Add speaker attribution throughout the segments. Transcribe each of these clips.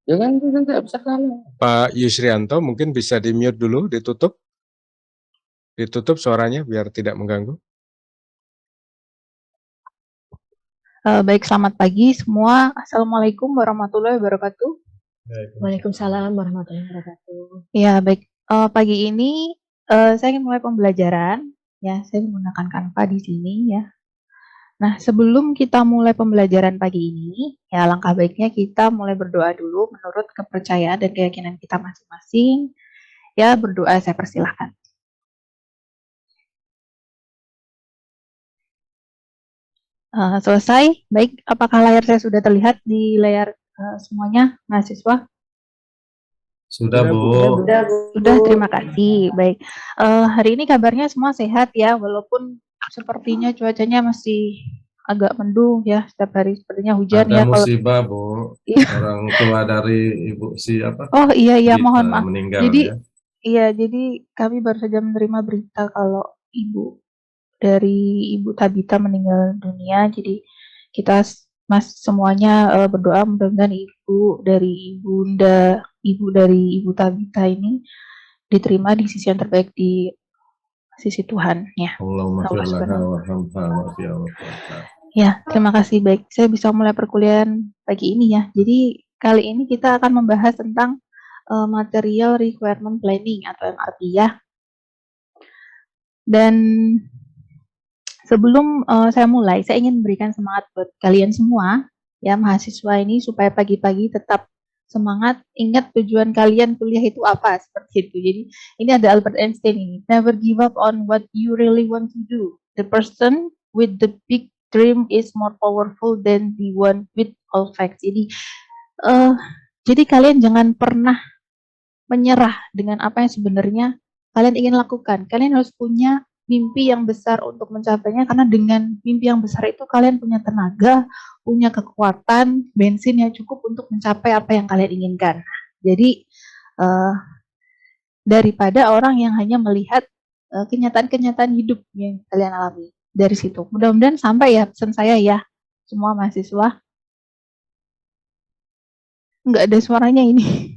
Speaker 1: Ya kan kita nggak bisa kalah.
Speaker 2: Pak Yusrianto mungkin bisa di-mute dulu, ditutup suaranya biar tidak mengganggu.
Speaker 3: Baik, selamat pagi semua. Assalamualaikum warahmatullahi wabarakatuh.
Speaker 4: Waalaikumsalam warahmatullahi wabarakatuh.
Speaker 3: Ya, baik. Pagi ini saya ingin mulai pembelajaran. Ya, saya menggunakan Canva di sini ya. Nah, sebelum kita mulai pembelajaran pagi ini, ya langkah baiknya kita mulai berdoa dulu menurut kepercayaan dan keyakinan kita masing-masing. Ya, berdoa saya persilahkan. Selesai. Baik, apakah layar saya sudah terlihat di layar semuanya, mahasiswa?
Speaker 1: Sudah, Bu.
Speaker 3: Sudah, terima kasih. Baik, hari ini kabarnya semua sehat ya, walaupun sepertinya cuacanya masih agak mendung ya, setiap hari sepertinya hujan
Speaker 1: Ada
Speaker 3: ya.
Speaker 1: musibah, Bu.
Speaker 3: Iya.
Speaker 1: Orang tua dari Ibu siapa?
Speaker 3: Oh iya,
Speaker 1: Gita
Speaker 3: mohon maaf.
Speaker 1: meninggal
Speaker 3: Jadi
Speaker 1: ya.
Speaker 3: iya, jadi kami baru saja menerima berita kalau dari Ibu Tabita meninggal dunia. Jadi kita semuanya berdoa mudah-mudahan ibu dari Ibu Tabita ini diterima di sisi yang terbaik di sisi Tuhan ya.
Speaker 1: Allahumma
Speaker 3: Allah
Speaker 1: firlaha
Speaker 3: Subhanahu.
Speaker 1: warhamha wa'fiha wa'fiha.
Speaker 3: Ya, terima kasih. Baik, saya bisa mulai perkuliahan pagi ini ya. Jadi kali ini kita akan membahas tentang Material Requirement Planning atau MRP ya. Dan sebelum saya mulai, saya ingin memberikan semangat buat kalian semua ya, mahasiswa ini, supaya pagi-pagi tetap semangat, ingat tujuan kalian kuliah itu apa, seperti itu. Jadi ini ada Albert Einstein ini, never give up on what you really want to do. The person with the big dream is more powerful than the one with all facts. Jadi kalian jangan pernah menyerah dengan apa yang sebenarnya kalian ingin lakukan. Kalian harus punya mimpi yang besar untuk mencapainya, karena dengan mimpi yang besar itu kalian punya tenaga, punya kekuatan, bensin yang cukup untuk mencapai apa yang kalian inginkan. Jadi daripada orang yang hanya melihat kenyataan-kenyataan hidup yang kalian alami dari situ. Mudah-mudahan sampai ya pesan saya ya, semua mahasiswa. Nggak ada suaranya ini.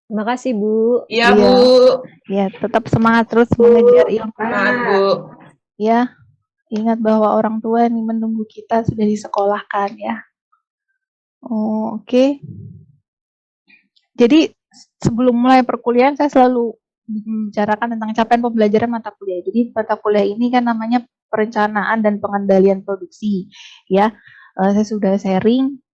Speaker 4: Terima kasih, Bu.
Speaker 5: Iya, Bu.
Speaker 3: Ya, tetap semangat terus mengejar ilmu.
Speaker 5: Semangat, Bu.
Speaker 3: Ya, ingat bahwa orang tua yang menunggu kita sudah disekolahkan ya. Oke. Jadi sebelum mulai perkuliahan saya selalu membicarakan tentang capaian pembelajaran mata kuliah. Jadi mata kuliah ini kan namanya perencanaan dan pengendalian produksi ya. Saya sudah sharing.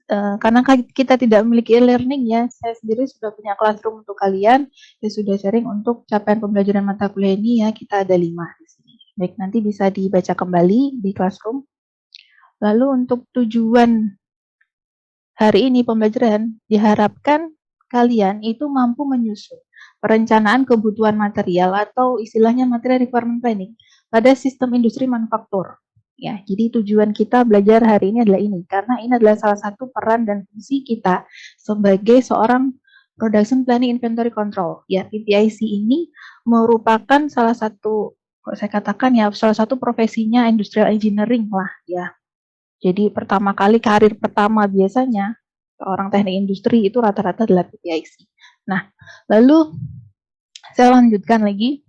Speaker 3: Karena kita tidak memiliki e-learning ya, saya sendiri sudah punya classroom untuk kalian. Saya sudah sharing untuk capaian pembelajaran mata kuliah ini ya, kita ada 5 di sini. Baik, nanti bisa dibaca kembali di classroom. Lalu untuk tujuan hari ini pembelajaran, diharapkan kalian itu mampu menyusun perencanaan kebutuhan material atau istilahnya material requirement planning pada sistem industri manufaktur. Ya, jadi tujuan kita belajar hari ini adalah ini, karena ini adalah salah satu peran dan fungsi kita sebagai seorang Production Planning Inventory Control. Ya, PPIC ini merupakan salah satu, saya katakan ya, salah satu profesinya industrial engineering lah ya. Jadi pertama kali karir pertama biasanya seorang teknik industri itu rata-rata adalah PPIC. Nah, lalu saya lanjutkan lagi.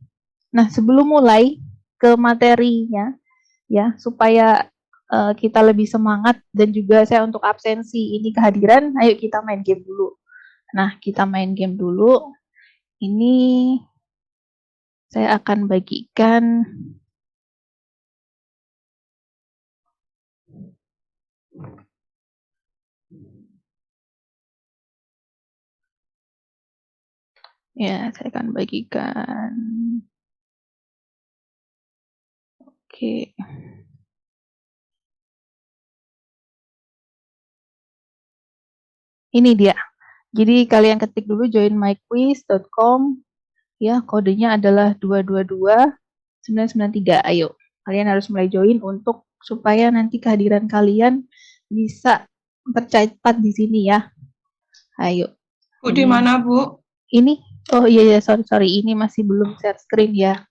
Speaker 3: Nah, sebelum mulai ke materinya, ya supaya kita lebih semangat dan juga saya untuk absensi ini kehadiran, ayo kita main game dulu. Nah, kita main game dulu. Ini saya akan bagikan ya, saya akan bagikan. Oke. Ini dia. Jadi kalian ketik dulu joinmyquiz.com ya, kodenya adalah 222993. Ayo, kalian harus mulai join untuk supaya nanti kehadiran kalian bisa tercatat di sini ya. Ayo.
Speaker 5: Bu, di mana, Bu?
Speaker 3: Ini, oh iya, sorry, ini masih belum share screen ya.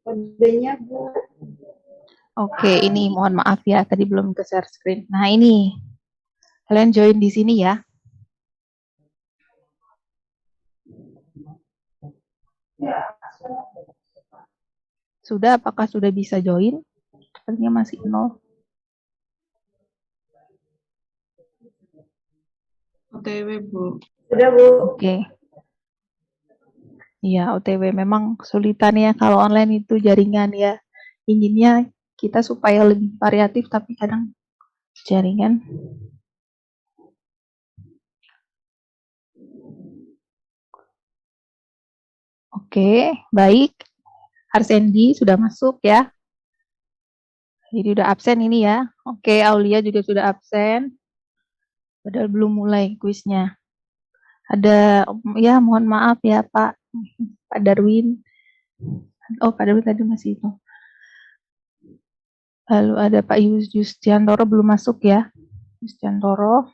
Speaker 4: Kodenya, Bu.
Speaker 3: Oke, ini mohon maaf ya, tadi belum ke share screen. Nah, ini Kalian join di sini ya. Sudah, apakah sudah bisa join? Sepertinya masih nol.
Speaker 5: OTW, Bu.
Speaker 4: Sudah, Bu.
Speaker 3: Oke. Iya, OTW memang kesulitan ya kalau online itu jaringan ya. Inginnya kita supaya lebih variatif, tapi kadang jaringan. Oke, baik. Arsendi sudah masuk ya. Jadi udah absen ini ya. Oke, Aulia juga sudah absen. Padahal belum mulai kuisnya. Ada, ya mohon maaf ya Pak Darwin. Oh, Pak Darwin tadi masih itu. Lalu ada Pak Yustiantoro belum masuk ya. Yustiantoro.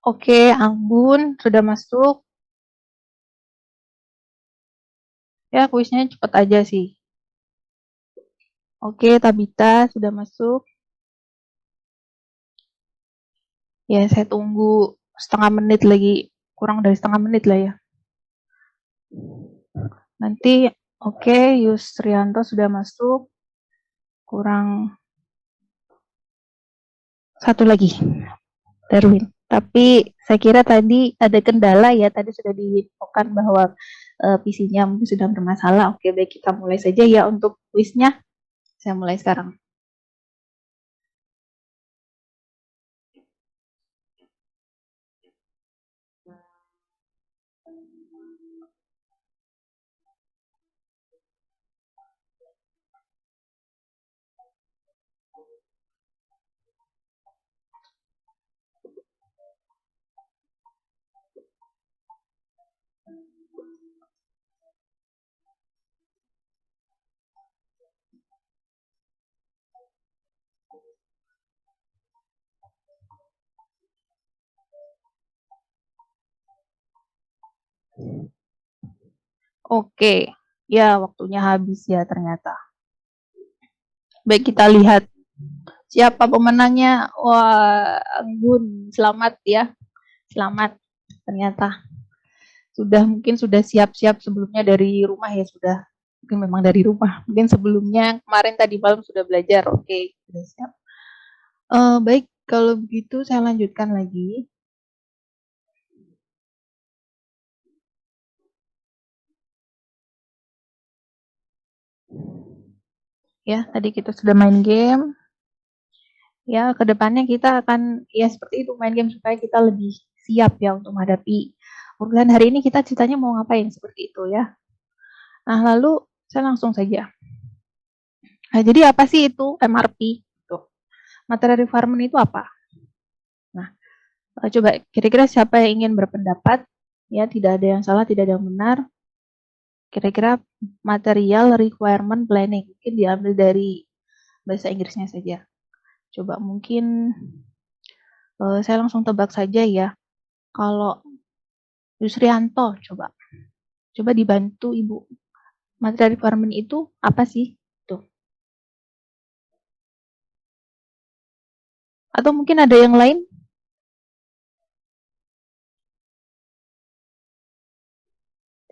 Speaker 3: Oke, Anggun sudah masuk. Ya, kuisnya cepat aja sih. Oke, Tabita sudah masuk. Ya, saya tunggu setengah menit lagi. Kurang dari setengah menit lah ya. Nanti, oke, Yusrianto sudah masuk. Kurang satu lagi, Darwin. Tapi saya kira tadi ada kendala ya. Tadi sudah diinfokan bahwa PC-nya mungkin sudah bermasalah. Oke, baik, kita mulai saja ya untuk kuisnya. Saya mulai sekarang. Oke, ya waktunya habis ya ternyata. Baik, kita lihat siapa pemenangnya. Wah, Anggun, selamat ya. Selamat. Ternyata mungkin sudah siap-siap sebelumnya dari rumah ya, sudah. Mungkin memang dari rumah. Mungkin sebelumnya kemarin tadi malam sudah belajar. Oke, sudah siap. Baik, kalau begitu saya lanjutkan lagi. Ya, tadi kita sudah main game. Ya, kedepannya kita akan ya seperti itu, main game supaya kita lebih siap ya untuk menghadapi urusan hari ini. Kita ceritanya mau ngapain seperti itu ya. Nah, lalu saya langsung saja. Nah, jadi apa sih itu MRP? Tuh. Material requirement itu apa? Nah, coba kira-kira siapa yang ingin berpendapat? Ya, tidak ada yang salah, tidak ada yang benar. Kira-kira material requirement planning mungkin diambil dari bahasa Inggrisnya saja. Coba mungkin saya langsung tebak saja ya. Kalau Yusrianto, coba dibantu Ibu. Material requirement itu apa sih? Tuh. Atau mungkin ada yang lain?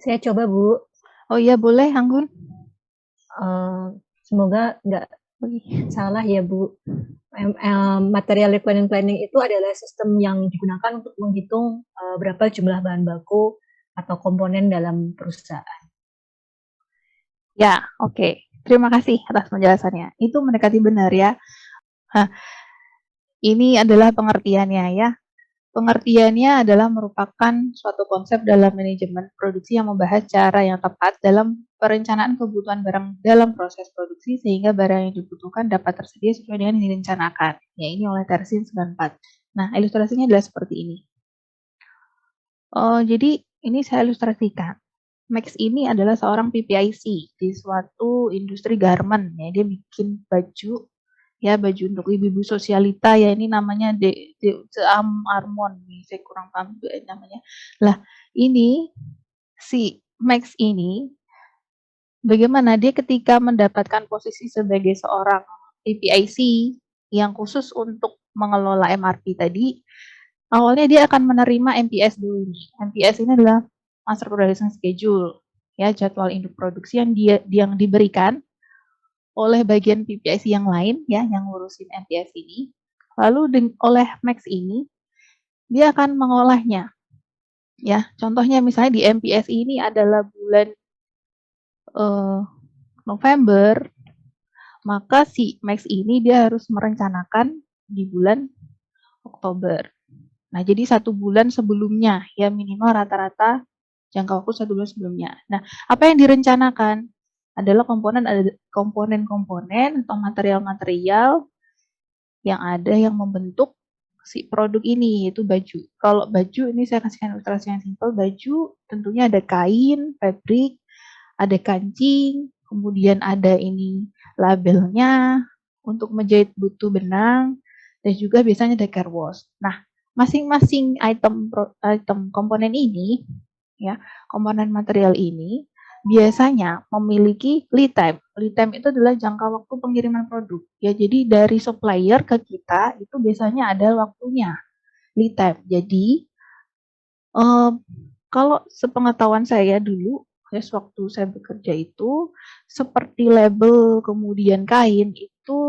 Speaker 4: Saya coba, Bu.
Speaker 3: Oh iya, boleh, Anggun.
Speaker 4: Semoga nggak salah ya, Bu. Material requirement planning itu adalah sistem yang digunakan untuk menghitung berapa jumlah bahan baku atau komponen dalam perusahaan.
Speaker 3: Ya, oke. Terima kasih atas penjelasannya. Itu mendekati benar ya. Nah, ini adalah pengertiannya ya. Pengertiannya adalah merupakan suatu konsep dalam manajemen produksi yang membahas cara yang tepat dalam perencanaan kebutuhan barang dalam proses produksi sehingga barang yang dibutuhkan dapat tersedia sesuai dengan yang direncanakan. Ya, ini oleh Tersin 94. Nah, ilustrasinya adalah seperti ini. Jadi ini saya ilustrasikan. Max ini adalah seorang PPIC di suatu industri garment. Ya, dia bikin baju. Ya, baju untuk ibu-ibu sosialita ya, ini namanya Armon nih, saya kurang paham juga namanya. Lah, ini si Max ini bagaimana dia ketika mendapatkan posisi sebagai seorang PPIC yang khusus untuk mengelola MRP tadi, awalnya dia akan menerima MPS dulu. MPS ini adalah Master Production Schedule, ya, jadwal induk produksi yang diberikan oleh bagian PPIC yang lain, ya, yang ngurusin MPS ini. Lalu oleh Max ini dia akan mengolahnya, ya. Contohnya misalnya di MPS ini adalah bulan November, maka si Max ini dia harus merencanakan di bulan Oktober. Nah, jadi 1 bulan sebelumnya, ya, minimal rata-rata jangka waktu 1 bulan sebelumnya. Nah, apa yang direncanakan adalah komponen-komponen atau material-material yang ada yang membentuk si produk ini, yaitu baju. Kalau baju ini saya kasihkan ilustrasi yang simpel. Baju tentunya ada kain, fabric, ada kancing, kemudian ada ini labelnya, untuk menjahit butuh benang, dan juga biasanya ada care wash. Nah, masing-masing item komponen ini, ya, komponen material ini biasanya memiliki lead time. Lead time itu adalah jangka waktu pengiriman produk. Ya, jadi dari supplier ke kita itu biasanya ada waktunya, lead time. Jadi kalau sepengetahuan saya dulu, waktu saya bekerja itu, seperti label kemudian kain itu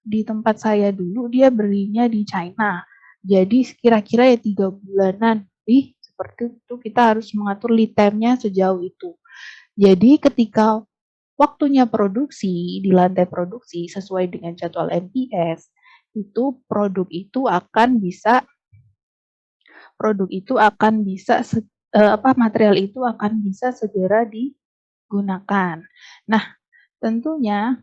Speaker 3: di tempat saya dulu dia belinya di China. Jadi kira-kira ya 3 bulanan lebih seperti itu, kita harus mengatur lead time-nya sejauh itu. Jadi ketika waktunya produksi di lantai produksi sesuai dengan jadwal MPS, itu material itu akan bisa segera digunakan. Nah, tentunya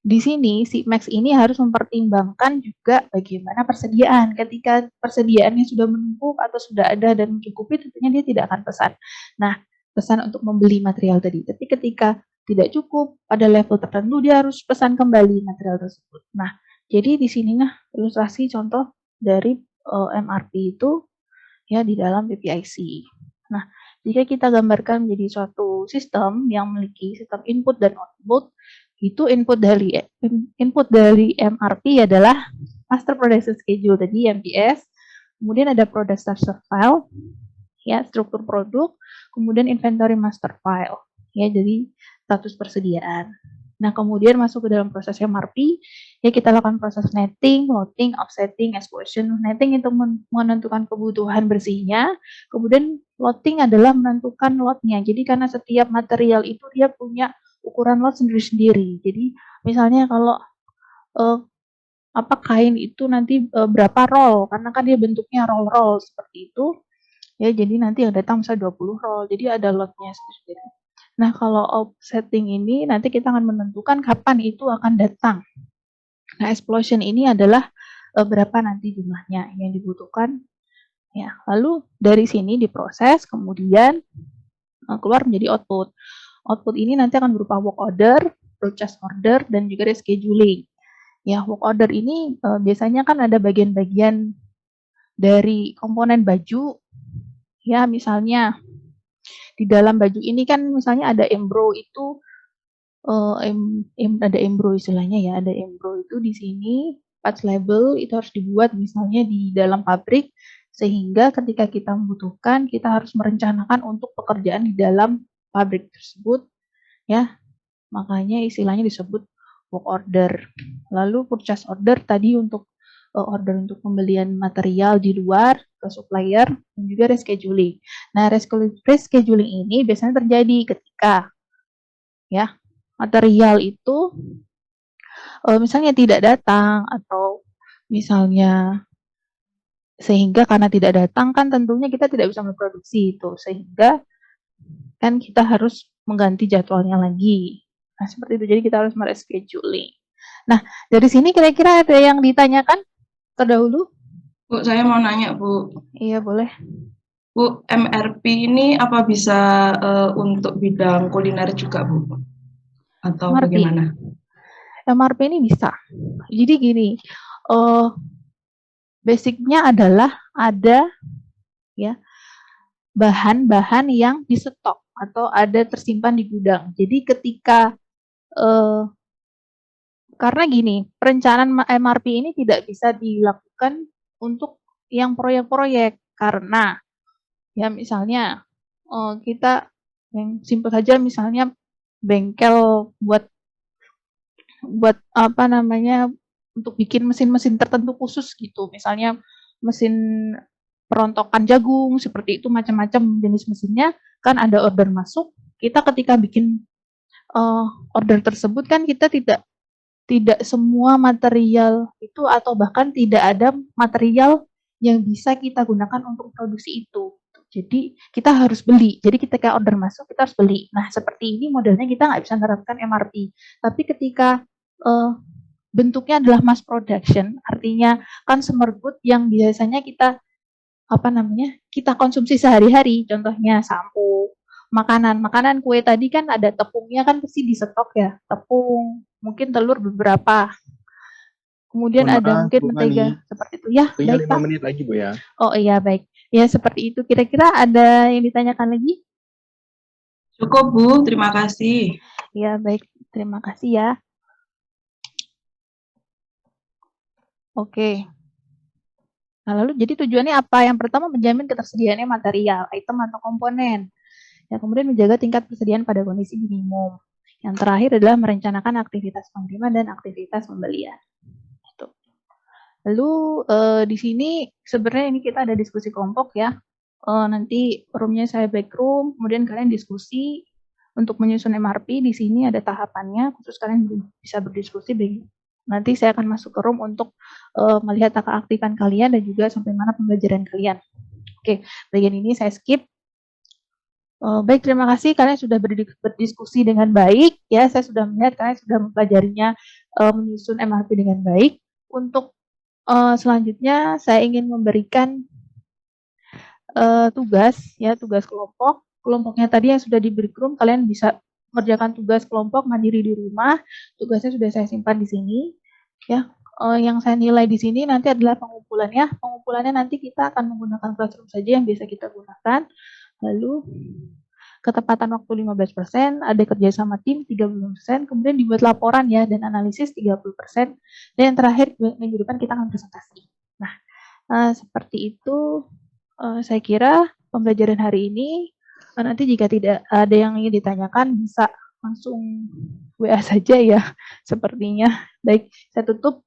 Speaker 3: di sini si Max ini harus mempertimbangkan juga bagaimana persediaan. Ketika persediaannya sudah menumpuk atau sudah ada dan mencukupi, tentunya dia tidak akan pesan. Nah, pesan untuk membeli material tadi. Tapi ketika tidak cukup pada level tertentu, dia harus pesan kembali material tersebut. Nah, jadi di sini ilustrasi contoh dari MRP itu, ya, di dalam PPIC. Nah, jika kita gambarkan menjadi suatu sistem yang memiliki sistem input dan output, itu input dari MRP adalah Master Production Schedule tadi, MPS. Kemudian ada Product Structure File, ya, struktur produk, kemudian Inventory Master File, ya, jadi status persediaan. Nah, kemudian masuk ke dalam proses MRP, ya, kita lakukan proses netting, loading, offsetting, exposure. Netting itu menentukan kebutuhan bersihnya, kemudian loading adalah menentukan lotnya. Jadi karena setiap material itu dia punya ukuran lot sendiri-sendiri. Jadi misalnya kalau kain itu nanti berapa roll, karena kan dia bentuknya roll-roll seperti itu, ya, jadi nanti yang datang misalnya 20 roll, jadi ada lotnya sendiri. Nah, kalau offsetting ini nanti kita akan menentukan kapan itu akan datang. Nah, explosion ini adalah berapa nanti jumlahnya yang dibutuhkan, ya. Lalu dari sini diproses, kemudian keluar menjadi output. Output ini nanti akan berupa work order, purchase order, dan juga rescheduling. Ya, work order ini biasanya kan ada bagian-bagian dari komponen baju, ya, misalnya di dalam baju ini kan misalnya ada embrow itu, ada embrow istilahnya, ya, ada embrow itu di sini, patch label itu harus dibuat misalnya di dalam pabrik, sehingga ketika kita membutuhkan, kita harus merencanakan untuk pekerjaan di dalam pabrik tersebut, ya, makanya istilahnya disebut work order. Lalu purchase order tadi untuk order untuk pembelian material di luar ke supplier, dan juga rescheduling. Nah, rescheduling ini biasanya terjadi ketika, ya, material itu misalnya tidak datang, atau misalnya sehingga karena tidak datang kan tentunya kita tidak bisa memproduksi itu, sehingga kan kita harus mengganti jadwalnya lagi. Nah, seperti itu. Jadi kita harus merescheduling. Nah, dari sini kira-kira ada yang ditanyakan terdahulu?
Speaker 5: Bu, saya mau nanya, Bu.
Speaker 3: Iya, boleh.
Speaker 5: Bu, MRP ini apa bisa untuk bidang kuliner juga, Bu? Atau
Speaker 3: MRP.
Speaker 5: bagaimana?
Speaker 3: MRP ini bisa. Jadi gini, basicnya adalah ada, ya, bahan-bahan yang di stok. atau ada tersimpan di gudang. Jadi ketika karena gini, perencanaan MRP ini tidak bisa dilakukan untuk yang proyek-proyek karena ya misalnya kita yang simpel saja misalnya bengkel buat apa namanya untuk bikin mesin-mesin tertentu khusus gitu. Misalnya mesin perontokan jagung seperti itu macam-macam jenis mesinnya kan ada order masuk. Kita ketika bikin order tersebut kan kita tidak semua material itu atau bahkan tidak ada material yang bisa kita gunakan untuk produksi itu. Jadi kita harus beli. Jadi ketika order masuk kita harus beli. Nah seperti ini modelnya kita nggak bisa menerapkan MRP. Tapi ketika bentuknya adalah mass production, artinya consumer good yang biasanya kita kita konsumsi sehari-hari. Contohnya sampo, makanan kue tadi kan ada tepungnya kan pasti di stok ya. Tepung, mungkin telur beberapa. Kemudian
Speaker 6: Mohon
Speaker 3: ada
Speaker 6: maaf,
Speaker 3: mungkin
Speaker 6: Bu
Speaker 3: mentega
Speaker 6: Fani.
Speaker 3: seperti itu. Ya,
Speaker 6: Tinggal
Speaker 3: baik
Speaker 6: 5
Speaker 3: Pak.
Speaker 6: menit lagi, Bu ya.
Speaker 3: Oh iya, baik. Ya, seperti itu. Kira-kira ada yang ditanyakan lagi?
Speaker 5: Cukup Bu, terima kasih.
Speaker 3: Ya, baik. Terima kasih ya. Oke. Nah, lalu jadi tujuannya apa? Yang pertama menjamin ketersediaannya material, item atau komponen. Yang kemudian menjaga tingkat persediaan pada kondisi minimum. Yang terakhir adalah merencanakan aktivitas pengiriman dan aktivitas pembelian. Gitu. Lalu di sini sebenarnya ini kita ada diskusi kelompok ya. Nanti roomnya saya back room, kemudian kalian diskusi untuk menyusun MRP. Di sini ada tahapannya, khusus kalian bisa berdiskusi. Nanti saya akan masuk ke room untuk melihat keaktifan kalian dan juga sampai mana pembelajaran kalian. Oke, bagian ini saya skip. Baik, terima kasih kalian sudah berdiskusi dengan baik. Ya, saya sudah melihat kalian sudah mempelajarinya menyusun MRP dengan baik. Untuk selanjutnya saya ingin memberikan tugas kelompok. Kelompoknya tadi yang sudah diberi room, kalian bisa mengerjakan tugas kelompok mandiri di rumah. Tugasnya sudah saya simpan di sini. Ya, yang saya nilai di sini nanti adalah pengumpulannya. Pengumpulannya nanti kita akan menggunakan Classroom saja yang biasa kita gunakan. Lalu ketepatan waktu 15%, ada kerjasama tim 30%, kemudian dibuat laporan ya dan analisis 30%, dan yang terakhir minggu depan kita akan presentasi. Nah, seperti itu saya kira pembelajaran hari ini. Nanti jika tidak ada yang ingin ditanyakan bisa langsung WA saja ya sepertinya. Baik, saya tutup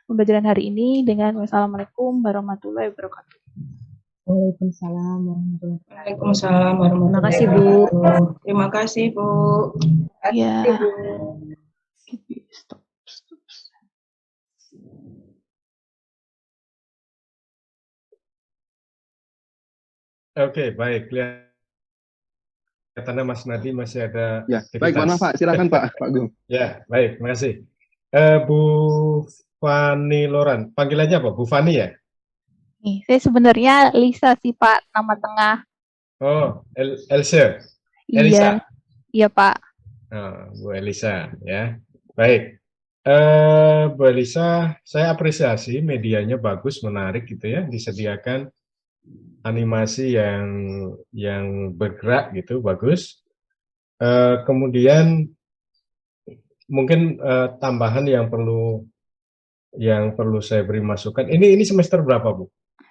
Speaker 3: pembelajaran hari ini dengan wassalamualaikum warahmatullahi wabarakatuh.
Speaker 4: Waalaikumsalam warahmatullahi wabarakatuh.
Speaker 5: Waalaikumsalam warahmatullahi
Speaker 4: Terima kasih, Bu.
Speaker 5: wabarakatuh. Terima kasih Bu.
Speaker 3: Ya.
Speaker 5: Bu.
Speaker 3: Stop.
Speaker 2: Oke, baik. Kelihatannya Mas Nadi masih ada
Speaker 6: Ya,
Speaker 2: aktivitas.
Speaker 6: baik, mohon maaf Pak. Silakan Pak, Pak Gung.
Speaker 2: Ya, baik, terima kasih. Bu Fani Loran, panggilannya apa? Bu Fani ya?
Speaker 3: Nih, saya sebenarnya Lisa sih Pak, nama tengah.
Speaker 2: Oh, Elsa. Elisa.
Speaker 3: Iya Pak.
Speaker 2: Oh, Bu Elisa, ya. Baik. Bu Elisa, saya apresiasi medianya bagus, menarik gitu ya, disediakan animasi yang bergerak gitu, bagus. Kemudian mungkin tambahan yang perlu saya beri masukan. Ini semester berapa, Bu?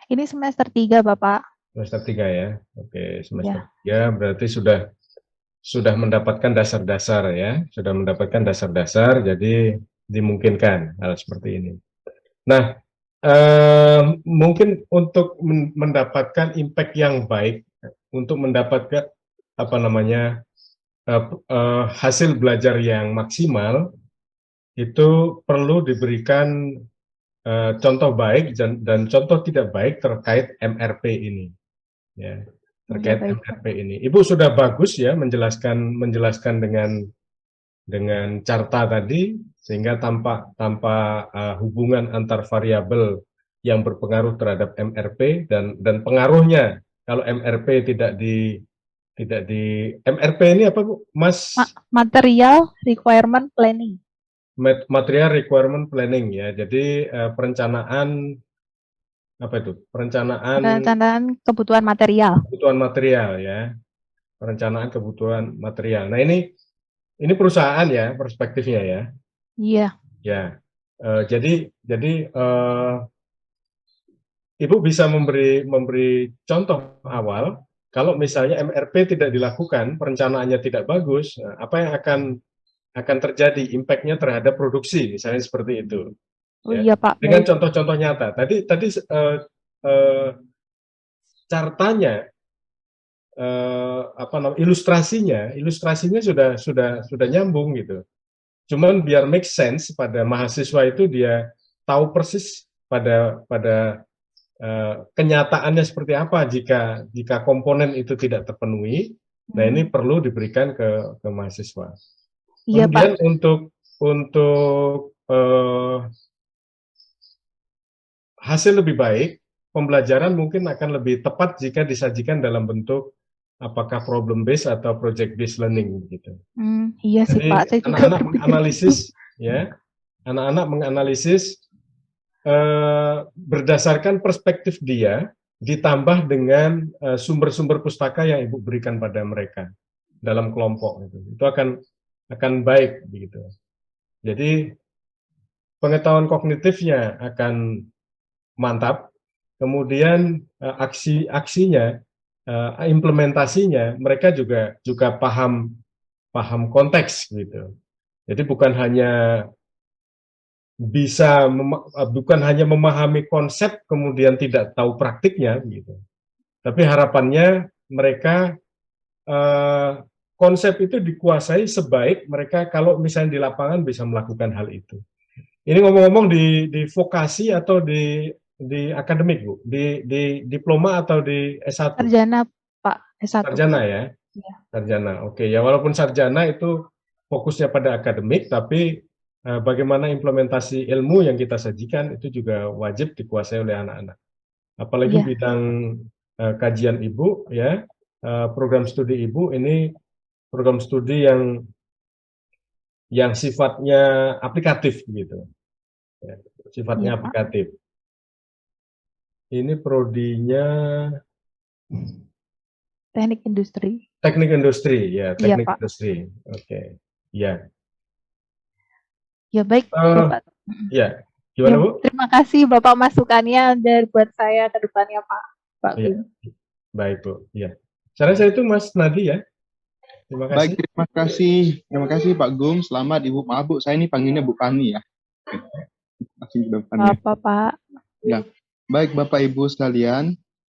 Speaker 3: Ini semester 3 Bapak.
Speaker 2: Semester 3 ya. Oke, semester 3 berarti sudah mendapatkan dasar-dasar ya. Sudah mendapatkan dasar-dasar, jadi dimungkinkan hal seperti ini. Nah, mungkin untuk mendapatkan impact yang baik, untuk mendapatkan hasil belajar yang maksimal, itu perlu diberikan contoh baik dan contoh tidak baik terkait MRP ini, ya, terkait MRP ini. Ibu sudah bagus ya menjelaskan dengan carta tadi, sehingga tanpa hubungan antar variabel yang berpengaruh terhadap MRP dan pengaruhnya kalau MRP tidak di MRP ini apa Bu, Mas?
Speaker 3: Material Requirement Planning.
Speaker 2: Material Requirement Planning ya. Jadi perencanaan apa itu? Perencanaan
Speaker 3: kebutuhan material.
Speaker 2: Kebutuhan material ya. perencanaan kebutuhan material. Nah, ini perusahaan ya, perspektifnya ya.
Speaker 3: Iya.
Speaker 2: Ya. Jadi Ibu bisa memberi contoh awal kalau misalnya MRP tidak dilakukan, perencanaannya tidak bagus, apa yang akan terjadi impact-nya terhadap produksi, misalnya seperti itu.
Speaker 3: Oh
Speaker 2: Ya.
Speaker 3: iya Pak.
Speaker 2: Dengan
Speaker 3: Baik.
Speaker 2: contoh-contoh nyata. Tadi cartanya, ilustrasinya sudah nyambung gitu. Cuman biar make sense pada mahasiswa itu dia tahu persis pada kenyataannya seperti apa jika komponen itu tidak terpenuhi. Nah, ini perlu diberikan ke mahasiswa.
Speaker 3: Iya
Speaker 2: Kemudian
Speaker 3: Pak.
Speaker 2: untuk hasil lebih baik, pembelajaran mungkin akan lebih tepat jika disajikan dalam bentuk apakah problem based atau project based learning gitu.
Speaker 3: Iya sih
Speaker 2: Jadi
Speaker 3: Pak. Saya juga
Speaker 2: anak-anak
Speaker 3: berpikir
Speaker 2: menganalisis ya, anak-anak menganalisis berdasarkan perspektif dia, ditambah dengan sumber-sumber pustaka yang Ibu berikan pada mereka dalam kelompok itu akan baik begitu. Jadi pengetahuan kognitifnya akan mantap, kemudian aksinya, implementasinya mereka juga paham konteks gitu. Jadi bukan hanya memahami konsep kemudian tidak tahu praktiknya gitu. Tapi harapannya mereka konsep itu dikuasai sebaik mereka kalau misalnya di lapangan bisa melakukan hal itu. Ini ngomong-ngomong di vokasi atau di akademik, Bu? Di diploma atau di S1?
Speaker 3: sarjana Pak, S1.
Speaker 2: Sarjana ya?
Speaker 3: Iya.
Speaker 2: Sarjana. Oke, ya walaupun sarjana itu fokusnya pada akademik, tapi bagaimana implementasi ilmu yang kita sajikan itu juga wajib dikuasai oleh anak-anak. Apalagi
Speaker 3: Iya.
Speaker 2: bidang kajian Ibu ya, program studi Ibu ini program studi yang sifatnya aplikatif gitu. Ya, sifatnya
Speaker 3: Iya, Pak.
Speaker 2: aplikatif. Ini prodinya
Speaker 3: Teknik industri.
Speaker 2: teknik industri ya,
Speaker 3: Iya,
Speaker 2: teknik
Speaker 3: Pak.
Speaker 2: industri. Oke. Ya.
Speaker 3: Ya baik, Bapak.
Speaker 2: Ya. Gimana,
Speaker 3: Ya,
Speaker 2: Bu?
Speaker 3: terima kasih Bapak masukannya dan buat saya ke depannya Pak
Speaker 2: Iya.
Speaker 3: Bim.
Speaker 2: Baik, Bu. Ya. Saya rasa itu Mas Nadi ya. Terima kasih.
Speaker 6: Baik, terima kasih Pak Gum. Selamat Ibu. Maaf Bu, saya ini panggilnya Bu Pani ya. Masih di depannya.
Speaker 3: Apa Pak?
Speaker 6: Ya. Baik Bapak Ibu sekalian,